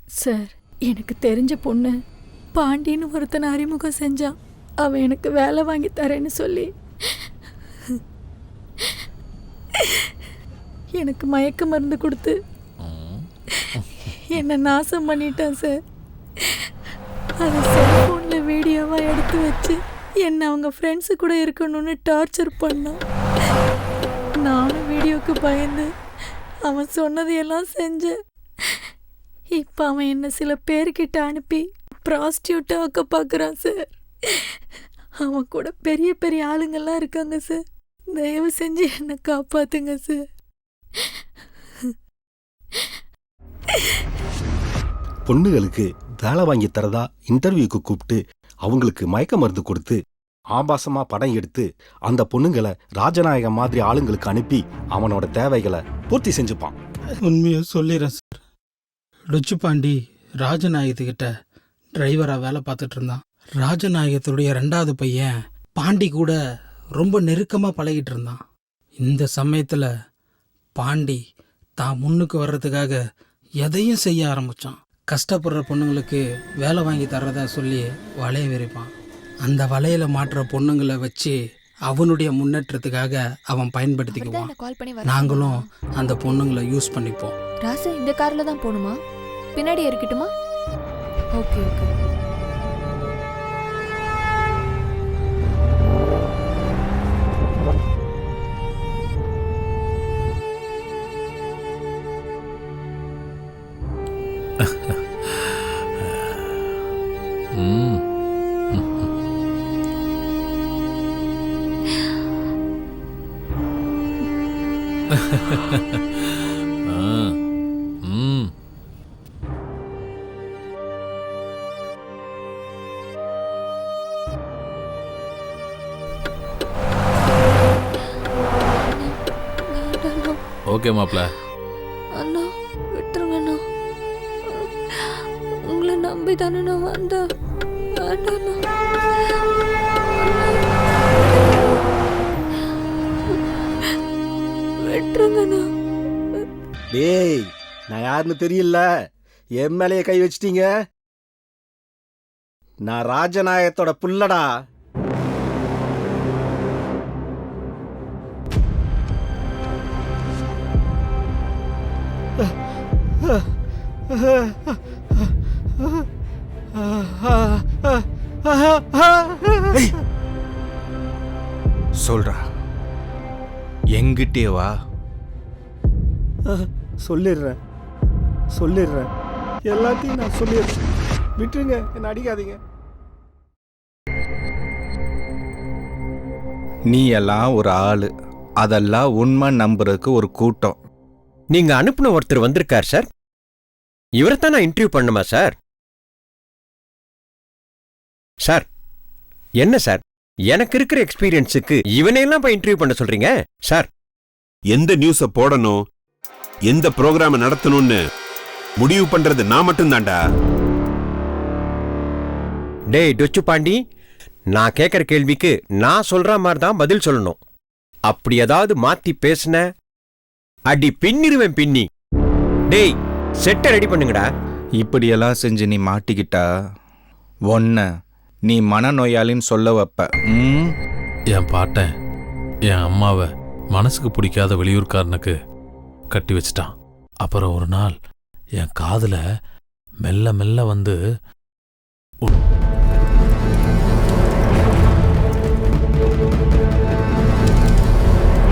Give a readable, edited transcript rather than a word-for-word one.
Sir, எனக்கு தெரிஞ்ச பொண்ணு பாண்டின்னு ஒருத்தனை அறிமுகம் செஞ்சான். அவன் எனக்கு வேலை வாங்கி தரேன்னு சொல்லி எனக்கு மயக்க மருந்து கொடுத்து என்னை நாசம் பண்ணிட்டான் சார். அதை செல்ஃபோனில் வீடியோவாக எடுத்து வச்சு என்னை அவங்க ஃப்ரெண்ட்ஸு கூட இருக்கணும்னு டார்ச்சர் பண்ணான். நானும் வீடியோவுக்கு பயந்து அவன் சொன்னதையெல்லாம் செஞ்சேன். இப்போ அவன் என்னை சில பேர்கிட்ட அனுப்பி ப்ராஸ்டியூட்டாக ஆக்க பார்க்குறான் சார். அவன் கூட பெரிய பெரிய ஆளுங்கள்லாம் இருக்காங்க சார். தயவு செஞ்சு என்னை காப்பாற்றுங்க சார். பொண்ணுகளுக்கு வேலை வாங்கி தரதா இன்டர்வியூக்கு கூப்பிட்டு அவங்களுக்கு மயக்க மருந்து கொடுத்து ஆபாசமா படம் எடுத்து அந்த பொண்ணுங்களை ராஜநாயகம் மாதிரி ஆளுங்களுக்கு அனுப்பி அவனோட தேவைகளை பூர்த்தி செஞ்சுப்பான். உண்மையை சொல்லிடுறேன் சார். டொச்சு பாண்டி ராஜநாயகத்துக்கிட்ட டிரைவராக வேலை பார்த்துட்டு இருந்தான். ராஜநாயகத்துடைய 2வது பையன் பாண்டி கூட ரொம்ப நெருக்கமாக பழகிட்டு இருந்தான். இந்த சமயத்தில் பாண்டி தான் முன்னுக்கு வர்றதுக்காக எதையும் செய்ய ஆரம்பித்தான். கஷ்டப்படுற பொண்ணுங்களுக்கு வேலை வாங்கி தர்றதா சொல்லி வலையை விரிப்பான். அந்த வலையில் மாட்டுற பொண்ணுங்களை வச்சு அவனுடைய முன்னேற்றத்துக்காக அவன் பயன்படுத்திக்குவான். நாங்களும் அந்த பொண்ணுங்களை யூஸ் பண்ணிப்போம். ராசு, இந்த கார்ல தான் போகணுமா? பின்னாடி இருக்கட்டுமா? Okay okay. ஓகே மாப்ள. அண்ணா விட்டுருங்கண்ணா. உங்களை நம்பி தானே நான் வந்தேன். விட்டுருங்கண்ணா. டேய், நான் யாருன்னு தெரியல, என் மேலேயே கை வச்சிட்டீங்க. நான் ராஜநாயகத்தோட புள்ளடா. சொல்றா, எங்கிட்டே வா. சொல்லிடுறேன் எல்லாத்தையும் நான் சொல்லிடுறேன். விட்டுருங்க, என்ன அடிக்காதீங்க. நீ எல்லாம் ஒரு ஆளு, அதெல்லாம் உண்மை நம்புறதுக்கு ஒரு கூட்டம். நீங்க அனுப்புன ஒருத்தர் வந்திருக்கார் சார். இவரைத்தான் நான் இன்டர்வியூ பண்ணுமா சார்? சார் என்ன சார், எனக்கு இருக்கிற எக்ஸ்பீரியன்ஸுக்கு இவனையெல்லாம் போய் இன்டர்வியூ பண்ண சொல்றீங்க சார்? எந்த நியூஸ போடணும், எந்த ப்ரோக்ராம் நடத்தணும்னு முடிவு பண்றது நான் மட்டும்தான்டா. டேய் டொச்சு பாண்டி, நான் கேட்கற கேள்விக்கு நான் சொல்ற மாதிரி தான் பதில் சொல்லணும். அப்படி ஏதாவது மாத்தி பேசுன அடி பின்னிருவேன் பின்னி. டேய், செட்டை ரெடி பண்ணுங்கடா. இப்படியெல்லாம் செஞ்சு நீ மாட்டிக்கிட்டா ஒன்ன நீ மனநோயாளின்னு சொல்ல வைப்ப. என் பாட்டன் என் அம்மாவை மனசுக்கு பிடிக்காத வெளியூர்காரனுக்கு கட்டி வச்சிட்டான். அப்புறம் ஒரு நாள் என் காதுல மெல்ல மெல்ல வந்து